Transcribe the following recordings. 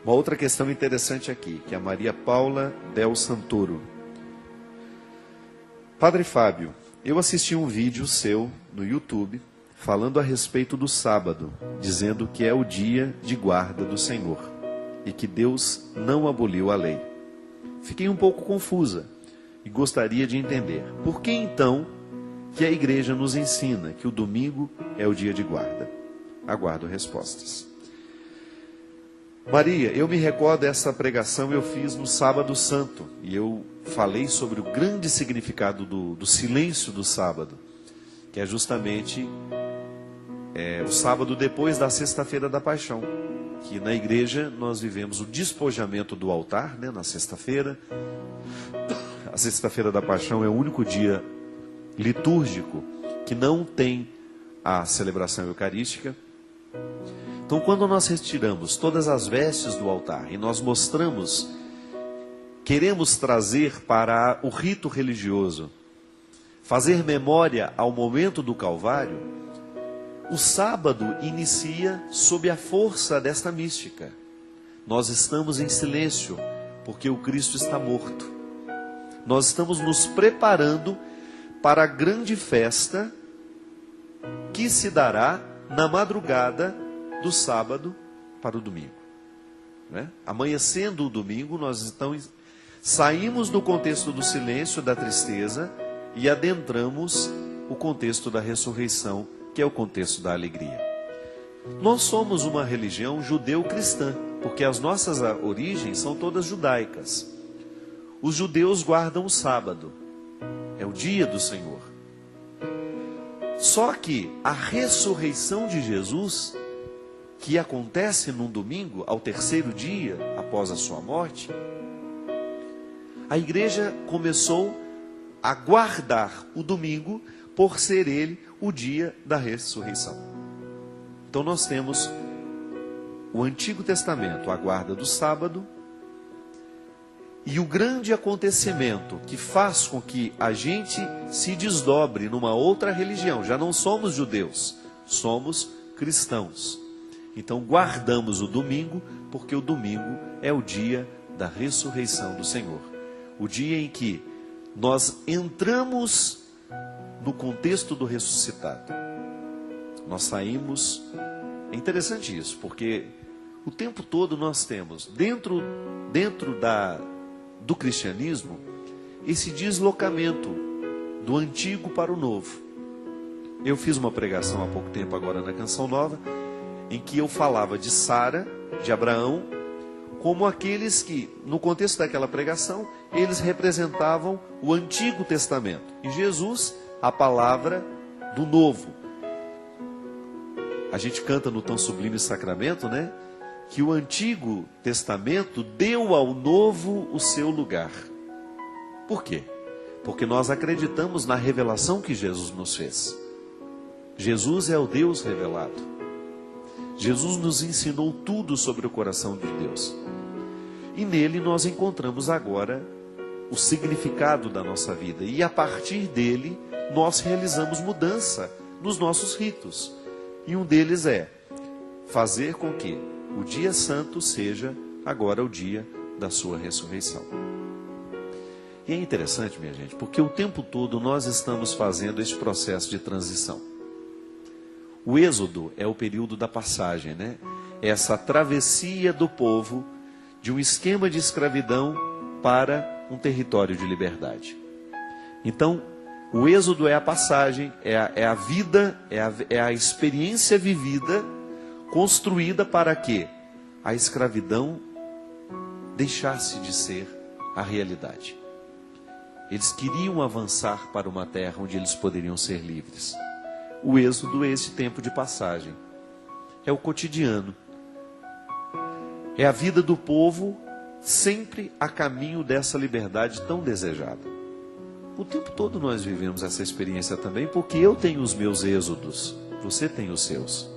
Uma outra questão interessante aqui, que é a Maria Paula Del Santoro. Padre Fábio, eu assisti um vídeo seu no YouTube falando a respeito do sábado, dizendo que é o dia de guarda do Senhor e que Deus não aboliu a lei. Fiquei um pouco confusa e gostaria de entender. Por que então que a igreja nos ensina que o domingo é o dia de guarda? Aguardo respostas. Maria, eu me recordo dessa pregação eu fiz no Sábado Santo e eu falei sobre o grande significado do silêncio do sábado, que é justamente o sábado depois da Sexta-feira da Paixão, que na igreja nós vivemos o despojamento do altar, né, na sexta-feira. A Sexta-feira da Paixão é o único dia litúrgico que não tem a celebração eucarística. Então, quando nós retiramos todas as vestes do altar e nós mostramos, queremos trazer para o rito religioso, fazer memória ao momento do Calvário, o sábado inicia sob a força desta mística. Nós estamos em silêncio, porque o Cristo está morto. Nós estamos nos preparando para a grande festa que se dará na madrugada do sábado para o domingo, né? Amanhecendo o domingo, nós saímos do contexto do silêncio, da tristeza, e adentramos o contexto da ressurreição, que é o contexto da alegria. Nós somos uma religião judeu-cristã, porque as nossas origens são todas judaicas. Os judeus guardam o sábado, é o dia do Senhor. Só que a ressurreição de Jesus, que acontece num domingo, ao terceiro dia após a sua morte, a igreja começou a guardar o domingo por ser ele o dia da ressurreição. Então nós temos o Antigo Testamento, a guarda do sábado, e o grande acontecimento que faz com que a gente se desdobre numa outra religião. Já não somos judeus, somos cristãos. Então guardamos o domingo, porque o domingo é o dia da ressurreição do Senhor. O dia em que nós entramos no contexto do ressuscitado. Nós saímos... É interessante isso, porque o tempo todo nós temos, dentro do cristianismo, esse deslocamento do antigo para o novo. Eu fiz uma pregação há pouco tempo agora na Canção Nova, em que eu falava de Sara, de Abraão, como aqueles que, no contexto daquela pregação, eles representavam o Antigo Testamento. E Jesus, a palavra do Novo. A gente canta no Tão Sublime Sacramento, né? Que o Antigo Testamento deu ao Novo o seu lugar. Por quê? Porque nós acreditamos na revelação que Jesus nos fez. Jesus é o Deus revelado. Jesus nos ensinou tudo sobre o coração de Deus. E nele nós encontramos agora o significado da nossa vida. E a partir dele nós realizamos mudança nos nossos ritos. E um deles é fazer com que o dia santo seja agora o dia da sua ressurreição. E é interessante, minha gente, porque o tempo todo nós estamos fazendo esse processo de transição. O Êxodo é o período da passagem, né? Essa travessia do povo de um esquema de escravidão para um território de liberdade. Então, o Êxodo é a passagem, é a vida, é a experiência vivida, construída para que a escravidão deixasse de ser a realidade. Eles queriam avançar para uma terra onde eles poderiam ser livres. O Êxodo é esse tempo de passagem. É o cotidiano. É a vida do povo sempre a caminho dessa liberdade tão desejada. O tempo todo nós vivemos essa experiência também, porque eu tenho os meus êxodos, você tem os seus.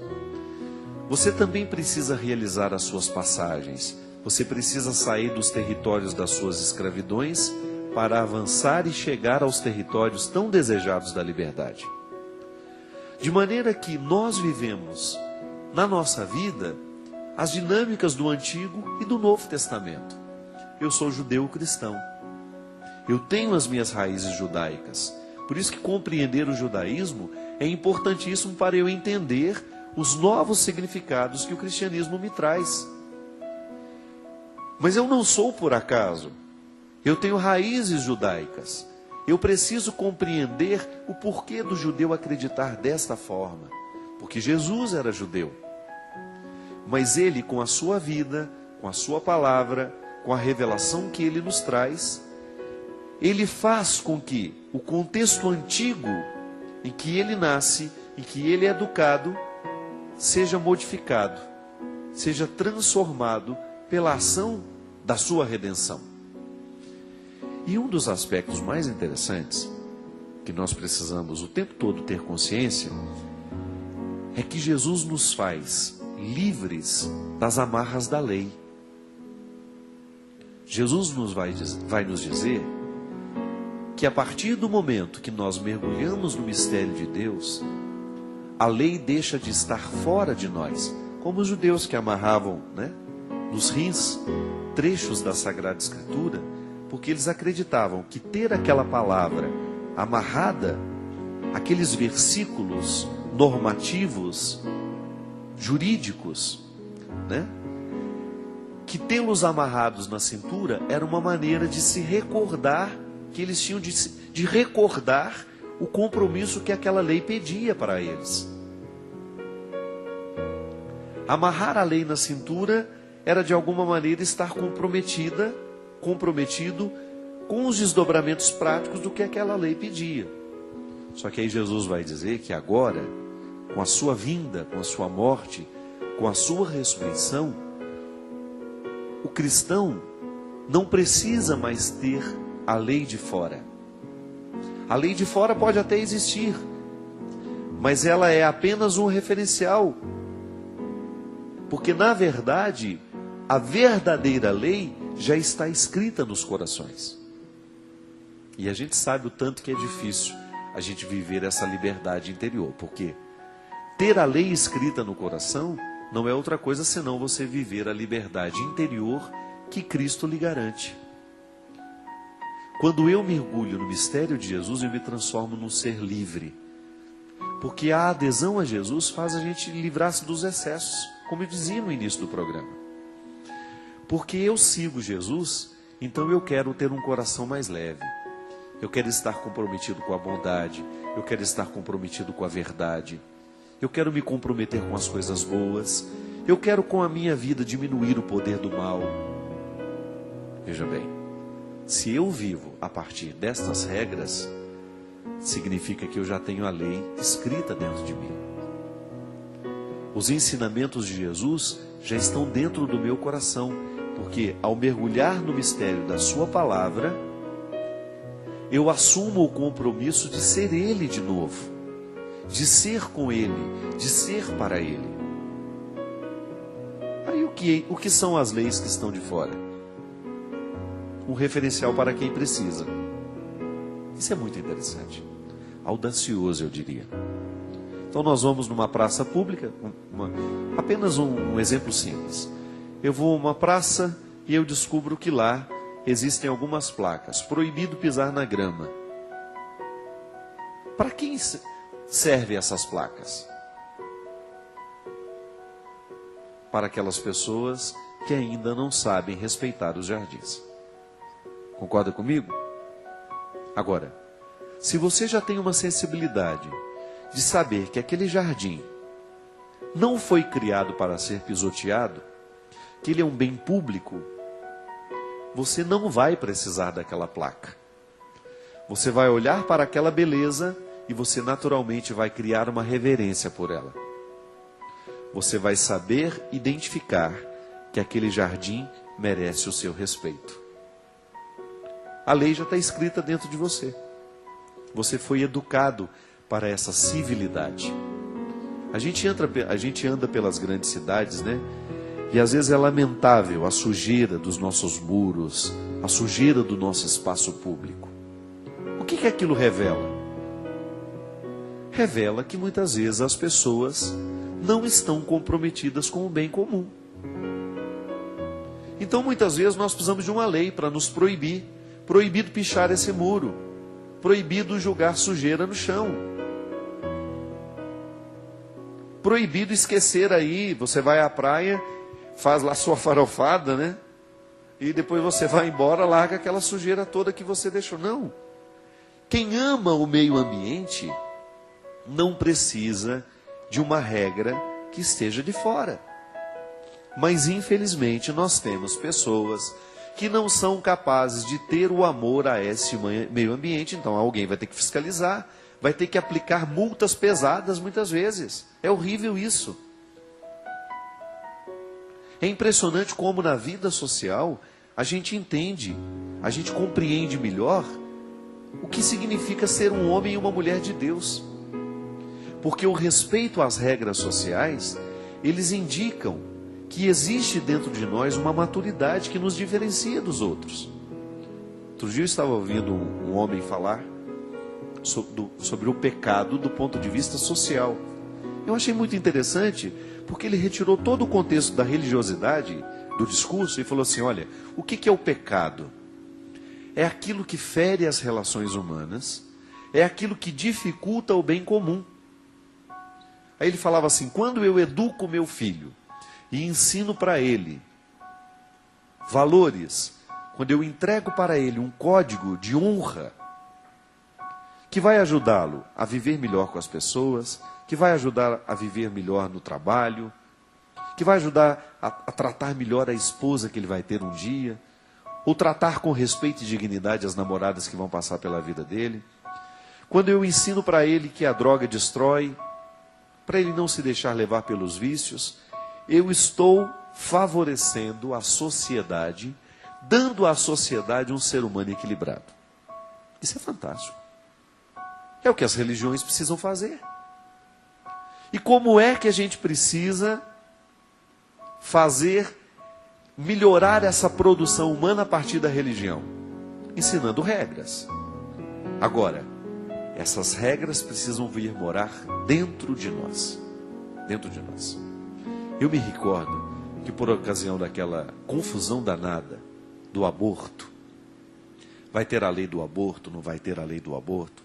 Você também precisa realizar as suas passagens. Você precisa sair dos territórios das suas escravidões para avançar e chegar aos territórios tão desejados da liberdade. De maneira que nós vivemos na nossa vida as dinâmicas do Antigo e do Novo Testamento. Eu sou judeu cristão. Eu tenho as minhas raízes judaicas. Por isso que compreender o judaísmo é importantíssimo para eu entender os novos significados que o cristianismo me traz. Mas eu não sou por acaso. Eu tenho raízes judaicas. Eu preciso compreender o porquê do judeu acreditar desta forma. Porque Jesus era judeu. Mas ele, com a sua vida, com a sua palavra, com a revelação que ele nos traz, ele faz com que o contexto antigo em que ele nasce, em que ele é educado, seja modificado, seja transformado pela ação da sua redenção. E um dos aspectos mais interessantes, que nós precisamos o tempo todo ter consciência, é que Jesus nos faz livres das amarras da lei. Jesus vai nos dizer que a partir do momento que nós mergulhamos no mistério de Deus, a lei deixa de estar fora de nós, como os judeus que amarravam, nos rins, trechos da Sagrada Escritura, porque eles acreditavam que ter aquela palavra amarrada, aqueles versículos normativos, jurídicos, que tê-los amarrados na cintura era uma maneira de se recordar, que eles tinham de recordar o compromisso que aquela lei pedia para eles. Amarrar a lei na cintura era de alguma maneira estar comprometido com os desdobramentos práticos do que aquela lei pedia. Só que aí Jesus vai dizer que agora, com a sua vinda, com a sua morte, com a sua ressurreição, o cristão não precisa mais ter a lei de fora. A lei de fora pode até existir, mas ela é apenas um referencial. Porque, na verdade, a verdadeira lei já está escrita nos corações. E a gente sabe o tanto que é difícil a gente viver essa liberdade interior. Porque ter a lei escrita no coração não é outra coisa senão você viver a liberdade interior que Cristo lhe garante. Quando eu mergulho no mistério de Jesus, eu me transformo num ser livre. Porque a adesão a Jesus faz a gente livrar-se dos excessos, como eu dizia no início do programa. Porque eu sigo Jesus, então eu quero ter um coração mais leve. Eu quero estar comprometido com a bondade, eu quero estar comprometido com a verdade. Eu quero me comprometer com as coisas boas. Eu quero com a minha vida diminuir o poder do mal. Veja bem, se eu vivo a partir destas regras, significa que eu já tenho a lei escrita dentro de mim. Os ensinamentos de Jesus já estão dentro do meu coração, porque ao mergulhar no mistério da sua palavra, eu assumo o compromisso de ser Ele de novo, de ser com Ele, de ser para Ele. Aí o que são as leis que estão de fora? Um referencial para quem precisa. Isso é muito interessante. Audacioso, eu diria. Então nós vamos numa praça pública, apenas um exemplo simples. Eu vou a uma praça e eu descubro que lá existem algumas placas. Proibido pisar na grama. Para quem servem essas placas? Para aquelas pessoas que ainda não sabem respeitar os jardins. Concorda comigo? Agora, se você já tem uma sensibilidade de saber que aquele jardim não foi criado para ser pisoteado, que ele é um bem público, você não vai precisar daquela placa. Você vai olhar para aquela beleza e você naturalmente vai criar uma reverência por ela. Você vai saber identificar que aquele jardim merece o seu respeito. A lei já está escrita dentro de você. Você foi educado para essa civilidade. A gente anda pelas grandes cidades, E às vezes é lamentável a sujeira dos nossos muros, a sujeira do nosso espaço público. O que aquilo revela? Revela que muitas vezes as pessoas não estão comprometidas com o bem comum. Então muitas vezes nós precisamos de uma lei para nos proibir. Proibido pichar esse muro. Proibido jogar sujeira no chão. Proibido esquecer aí, você vai à praia, faz lá sua farofada, né? E depois você vai embora, larga aquela sujeira toda que você deixou. Não. Quem ama o meio ambiente não precisa de uma regra que esteja de fora. Mas infelizmente nós temos pessoas que não são capazes de ter o amor a esse meio ambiente. Então alguém vai ter que fiscalizar, vai ter que aplicar multas pesadas muitas vezes. É horrível isso. É impressionante como na vida social a gente entende, a gente compreende melhor o que significa ser um homem e uma mulher de Deus. Porque o respeito às regras sociais, eles indicam que existe dentro de nós uma maturidade que nos diferencia dos outros. Outro dia eu estava ouvindo um homem falar sobre o pecado do ponto de vista social. Eu achei muito interessante, porque ele retirou todo o contexto da religiosidade do discurso e falou assim: olha, o que é o pecado? É aquilo que fere as relações humanas, é aquilo que dificulta o bem comum. Aí ele falava assim: quando eu educo meu filho e ensino para ele valores, quando eu entrego para ele um código de honra, que vai ajudá-lo a viver melhor com as pessoas, que vai ajudar a viver melhor no trabalho, que vai ajudar a tratar melhor a esposa que ele vai ter um dia, ou tratar com respeito e dignidade as namoradas que vão passar pela vida dele. Quando eu ensino para ele que a droga destrói, para ele não se deixar levar pelos vícios, eu estou favorecendo a sociedade, dando à sociedade um ser humano equilibrado. Isso é fantástico. É o que as religiões precisam fazer. E como é que a gente precisa melhorar essa produção humana a partir da religião? Ensinando regras. Agora, essas regras precisam vir morar dentro de nós. Dentro de nós. Eu me recordo que por ocasião daquela confusão danada do aborto, vai ter a lei do aborto, não vai ter a lei do aborto.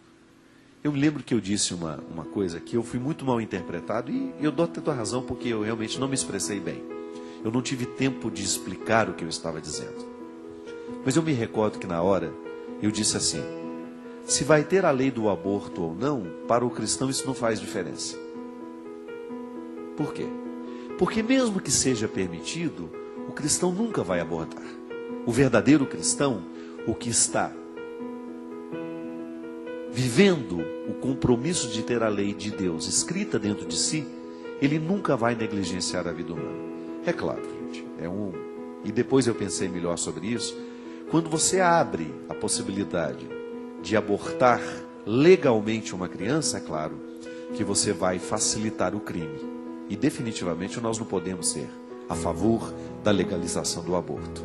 Eu me lembro que eu disse uma coisa que eu fui muito mal interpretado, e eu dou até a razão, porque eu realmente não me expressei bem. Eu não tive tempo de explicar o que eu estava dizendo. Mas eu me recordo que na hora eu disse assim: se vai ter a lei do aborto ou não, para o cristão isso não faz diferença. Por quê? Porque mesmo que seja permitido, o cristão nunca vai abortar. O verdadeiro cristão, o que está vivendo o compromisso de ter a lei de Deus escrita dentro de si, ele nunca vai negligenciar a vida humana. É claro, gente, e depois eu pensei melhor sobre isso. Quando você abre a possibilidade de abortar legalmente uma criança, é claro que você vai facilitar o crime. E definitivamente nós não podemos ser a favor da legalização do aborto.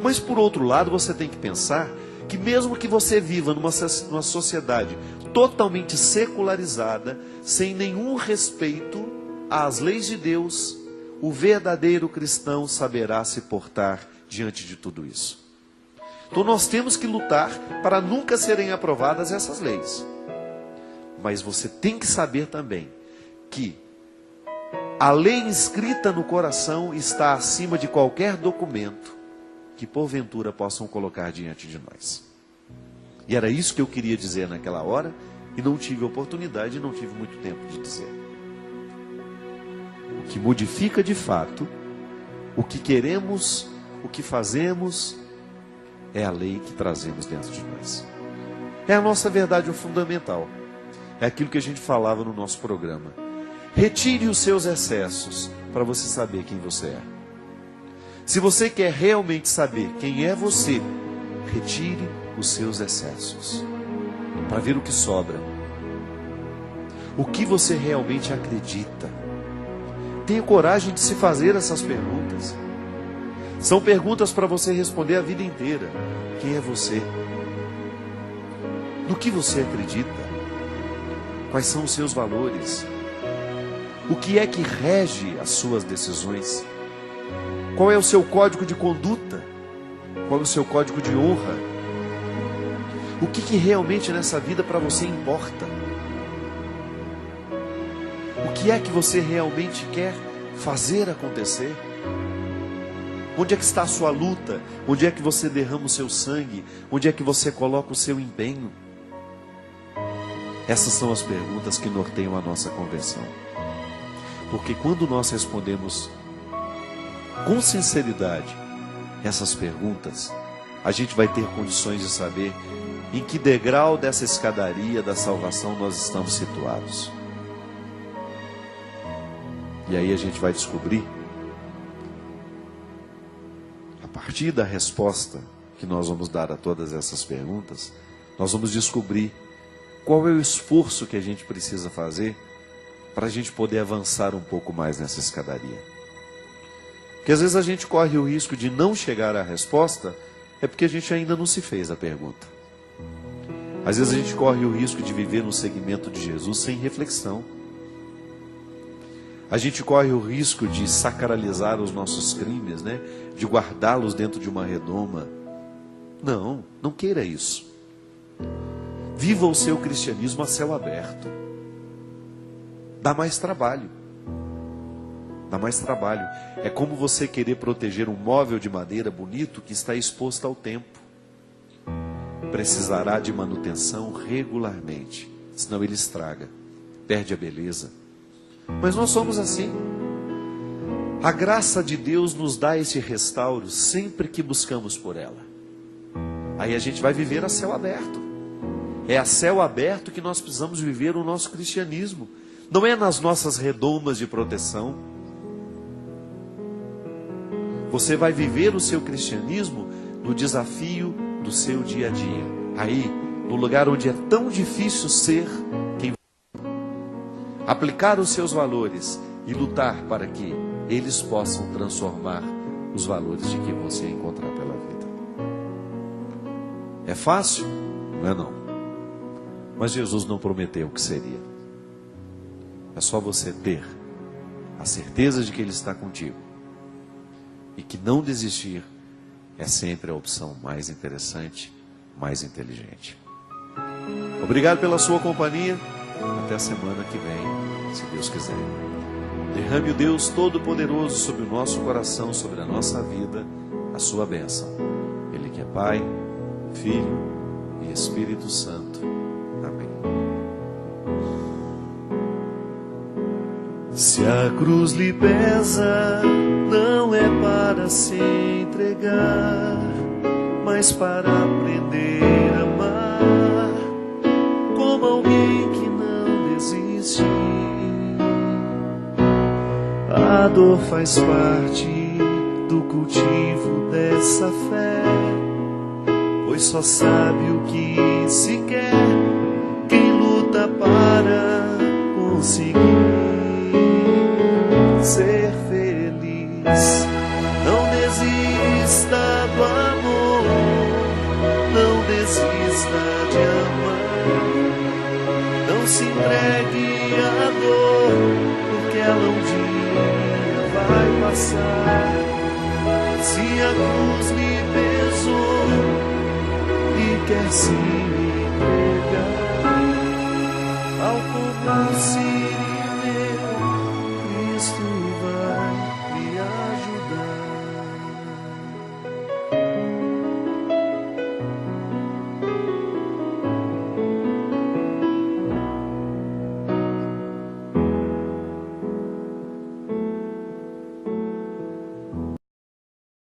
Mas por outro lado, você tem que pensar que mesmo que você viva numa sociedade totalmente secularizada, sem nenhum respeito às leis de Deus, o verdadeiro cristão saberá se portar diante de tudo isso. Então nós temos que lutar para nunca serem aprovadas essas leis. Mas você tem que saber também que a lei inscrita no coração está acima de qualquer documento que porventura possam colocar diante de nós. E era isso que eu queria dizer naquela hora, e não tive oportunidade, e não tive muito tempo de dizer. O que modifica de fato, o que queremos, o que fazemos, é a lei que trazemos dentro de nós. É a nossa verdade fundamental. É aquilo que a gente falava no nosso programa. Retire os seus excessos para você saber quem você é. Se você quer realmente saber quem é você, retire os seus excessos para ver o que sobra. O que você realmente acredita. Tenha coragem de se fazer essas perguntas. São perguntas para você responder a vida inteira. Quem é você? No que você acredita? Quais são os seus valores? O que é que rege as suas decisões? Qual é o seu código de conduta? Qual é o seu código de honra? O que realmente nessa vida para você importa? O que é que você realmente quer fazer acontecer? Onde é que está a sua luta? Onde é que você derrama o seu sangue? Onde é que você coloca o seu empenho? Essas são as perguntas que norteiam a nossa conversão. Porque quando nós respondemos com sinceridade essas perguntas, a gente vai ter condições de saber em que degrau dessa escadaria da salvação nós estamos situados. E aí a gente vai descobrir, a partir da resposta que nós vamos dar a todas essas perguntas, nós vamos descobrir qual é o esforço que a gente precisa fazer para a gente poder avançar um pouco mais nessa escadaria. Porque às vezes a gente corre o risco de não chegar à resposta, é porque a gente ainda não se fez a pergunta. Às vezes a gente corre o risco de viver no segmento de Jesus sem reflexão. A gente corre o risco de sacralizar os nossos crimes, né? De guardá-los dentro de uma redoma. Não, não queira isso. Viva o seu cristianismo a céu aberto. Dá mais trabalho. Dá mais trabalho. É como você querer proteger um móvel de madeira bonito que está exposto ao tempo. Precisará de manutenção regularmente, senão ele estraga, perde a beleza. Mas nós somos assim. A graça de Deus nos dá esse restauro sempre que buscamos por ela. Aí a gente vai viver a céu aberto. É a céu aberto que nós precisamos viver o nosso cristianismo. Não é nas nossas redomas de proteção. Você vai viver o seu cristianismo no desafio do seu dia a dia. Aí, no lugar onde é tão difícil ser quem aplicar os seus valores e lutar para que eles possam transformar os valores de quem você encontrar pela vida. É fácil? Não é não. Mas Jesus não prometeu que seria. É só você ter a certeza de que Ele está contigo. E que não desistir é sempre a opção mais interessante, mais inteligente. Obrigado pela sua companhia. Até a semana que vem, se Deus quiser. Derrame o Deus Todo-Poderoso sobre o nosso coração, sobre a nossa vida, a sua bênção. Ele que é Pai, Filho e Espírito Santo. Amém. Se a cruz lhe pesa, não é para se entregar, mas para aprender a amar, como alguém que não desiste. A dor faz parte do cultivo dessa fé, pois só sabe o que se quer quem luta para conseguir ser feliz. Não desista do amor, não desista de amar, não se entregue à dor, porque ela um dia vai passar. Se a cruz lhe pesou e quer se entregar ao como se